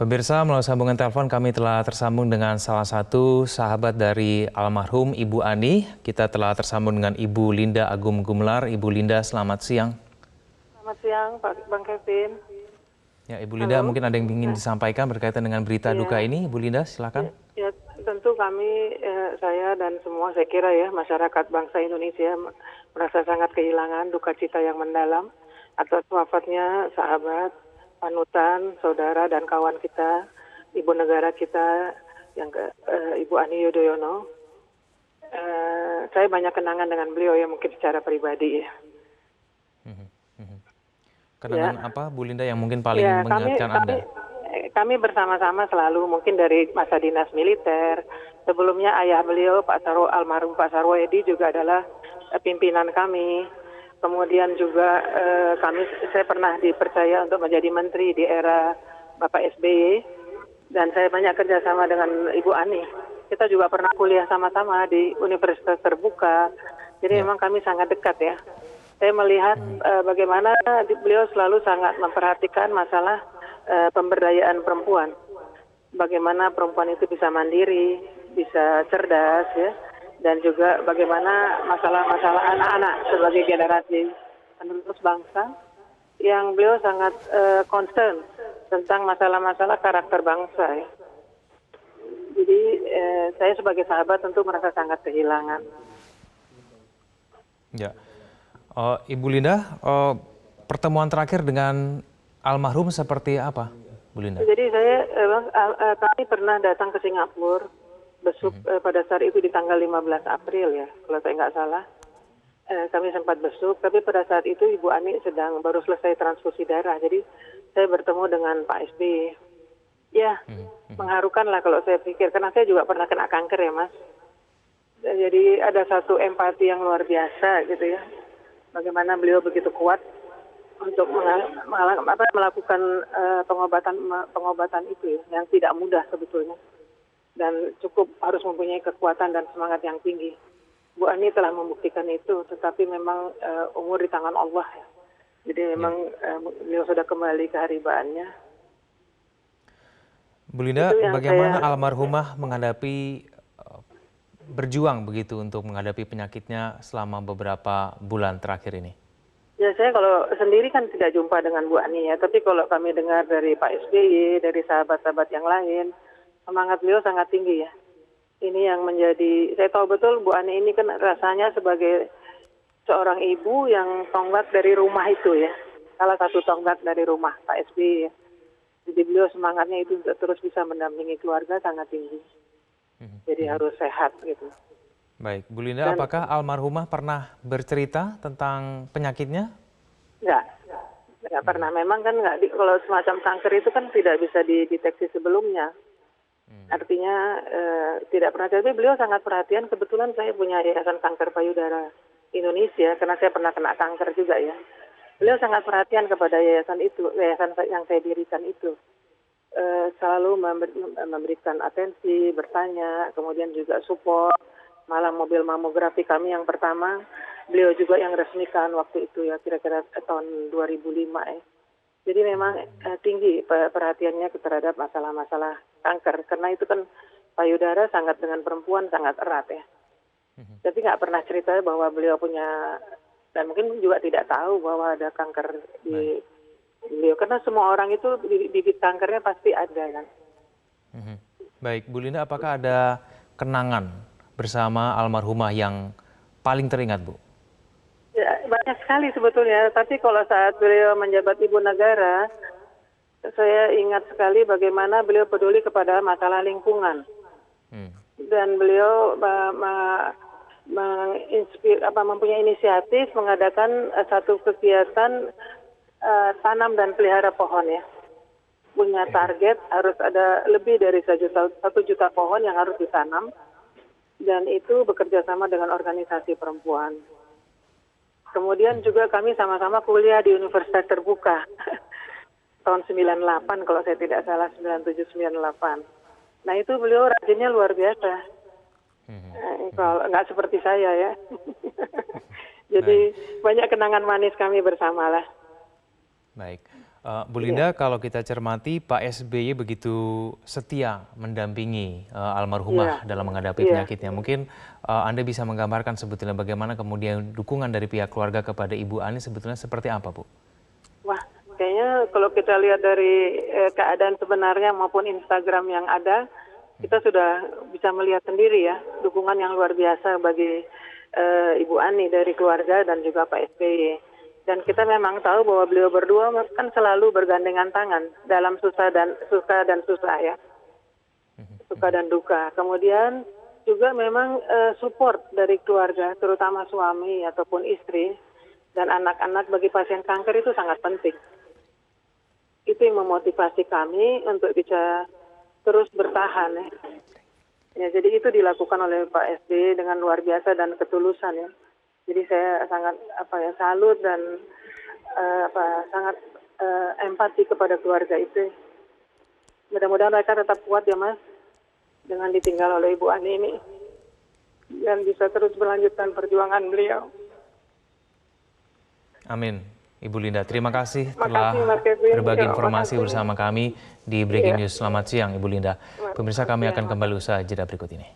Pemirsa, melalui sambungan telepon kami telah tersambung dengan salah satu sahabat dari almarhum Ibu Ani. Kita telah tersambung dengan Ibu Linda Agung Gumelar. Ibu Linda, selamat siang. Selamat siang, Bang Kevin. Ya, Ibu Linda, Halo. mungkin ada yang ingin disampaikan berkaitan dengan berita duka ini. Ibu Linda, silakan. Ya, tentu kami, saya dan semua saya kira ya, masyarakat bangsa Indonesia merasa sangat kehilangan duka cita yang mendalam atas wafatnya sahabat, panutan, saudara dan kawan kita, ibu negara kita Ibu Ani Yudhoyono. Saya banyak kenangan dengan beliau ya, mungkin secara pribadi ya. Kenangan apa, Bu Linda, yang mungkin paling mengingatkan Anda? Kami bersama-sama selalu, mungkin dari masa dinas militer. Sebelumnya ayah beliau, almarhum Pak Sarwo Edi juga adalah pimpinan kami. Kemudian juga saya pernah dipercaya untuk menjadi menteri di era Bapak SBY. Dan saya banyak kerjasama dengan Ibu Ani. Kita juga pernah kuliah sama-sama di Universitas Terbuka. Jadi memang kami sangat dekat ya. Saya melihat bagaimana beliau selalu sangat memperhatikan masalah pemberdayaan perempuan. Bagaimana perempuan itu bisa mandiri, bisa cerdas ya, dan juga bagaimana masalah-masalah anak-anak sebagai generasi penerus bangsa yang beliau sangat concern tentang masalah-masalah karakter bangsa ya. Jadi saya sebagai sahabat tentu merasa sangat kehilangan. Ya. Ibu Linda, pertemuan terakhir dengan almarhum seperti apa, Bu Linda? Jadi kami pernah datang ke Singapura, besuk pada saat itu di tanggal 15 April ya, kalau saya nggak salah. Kami sempat besuk, tapi pada saat itu Ibu Ani baru selesai transfusi darah, jadi saya bertemu dengan Pak SBY. Ya, mengharukan lah kalau saya pikir, karena saya juga pernah kena kanker ya Mas. Jadi ada satu empati yang luar biasa gitu ya. Bagaimana beliau begitu kuat untuk melakukan pengobatan itu ya, yang tidak mudah sebetulnya, dan cukup harus mempunyai kekuatan dan semangat yang tinggi. Bu Ani telah membuktikan itu, tetapi memang umur di tangan Allah ya. Jadi memang beliau sudah kembali ke haribaannya. Bu Linda, bagaimana almarhumah menghadapi berjuang begitu untuk menghadapi penyakitnya selama beberapa bulan terakhir ini? Ya, saya kalau sendiri kan tidak jumpa dengan Bu Ani ya, tapi kalau kami dengar dari Pak SBY, dari sahabat-sahabat yang lain, semangat beliau sangat tinggi ya. Ini yang menjadi, saya tahu betul Bu Ani ini kan rasanya sebagai seorang ibu yang tonggak dari rumah itu ya, salah satu tonggak dari rumah Pak SBY ya. Jadi beliau semangatnya itu terus bisa mendampingi keluarga sangat tinggi. Jadi harus sehat gitu. Baik, Bu Linda, apakah almarhumah pernah bercerita tentang penyakitnya? Enggak pernah. Memang kan kalau semacam kanker itu kan tidak bisa dideteksi sebelumnya. Artinya tidak pernah. Tapi beliau sangat perhatian. Kebetulan saya punya Yayasan Kanker Payudara Indonesia karena saya pernah kena kanker juga ya. Beliau sangat perhatian kepada yayasan yang saya dirikan itu. Selalu memberikan atensi, bertanya, kemudian juga support, malah mobil mamografi kami yang pertama, beliau juga yang resmikan waktu itu ya, kira-kira tahun 2005 ya. Jadi memang tinggi perhatiannya terhadap masalah-masalah kanker, karena itu kan payudara sangat dengan perempuan sangat erat ya. Tapi nggak pernah cerita bahwa beliau punya, dan mungkin juga tidak tahu bahwa ada kanker di beliau, karena semua orang itu bibit kankernya pasti ada kan. Baik, Bu Linda, apakah ada kenangan bersama almarhumah yang paling teringat, Bu? Ya, banyak sekali sebetulnya, tapi kalau saat beliau menjabat ibu negara, saya ingat sekali bagaimana beliau peduli kepada masalah lingkungan. Dan beliau mempunyai inisiatif mengadakan satu kegiatan tanam dan pelihara pohon ya. Punya target harus ada lebih dari 1 juta pohon yang harus ditanam, dan itu bekerja sama dengan organisasi perempuan. Kemudian juga kami sama-sama kuliah di Universitas Terbuka tahun 98 kalau saya tidak salah, 97-98. Nah itu beliau rajinnya luar biasa. Kalau nggak seperti saya ya. Jadi banyak kenangan manis kami bersama lah. Baik. Bu Linda, kalau kita cermati Pak SBY begitu setia mendampingi almarhumah Iya, dalam menghadapi iya. penyakitnya. Mungkin Anda bisa menggambarkan sebetulnya bagaimana kemudian dukungan dari pihak keluarga kepada Ibu Ani sebetulnya seperti apa, Bu? Wah, kayaknya kalau kita lihat dari keadaan sebenarnya maupun Instagram yang ada, kita sudah bisa melihat sendiri ya dukungan yang luar biasa bagi Ibu Ani dari keluarga dan juga Pak SBY. Dan kita memang tahu bahwa beliau berdua kan selalu bergandengan tangan dalam suka dan susah ya, suka dan duka. Kemudian juga memang support dari keluarga, terutama suami ataupun istri dan anak-anak bagi pasien kanker itu sangat penting. Itu yang memotivasi kami untuk bisa terus bertahan ya. Ya, jadi itu dilakukan oleh Pak SBY dengan luar biasa dan ketulusan ya. Jadi saya sangat salut dan sangat empati kepada keluarga itu. Mudah-mudahan mereka tetap kuat ya Mas dengan ditinggal oleh Ibu Ani ini dan bisa terus melanjutkan perjuangan beliau. Amin. Ibu Linda, terima kasih telah Makasih Mas Kevin. berbagi Ya, informasi makasih. bersama kami di Breaking News. Selamat siang Ibu Linda. Pemirsa, kami Makasih, akan Mas. kembali usaha jeda berikut ini.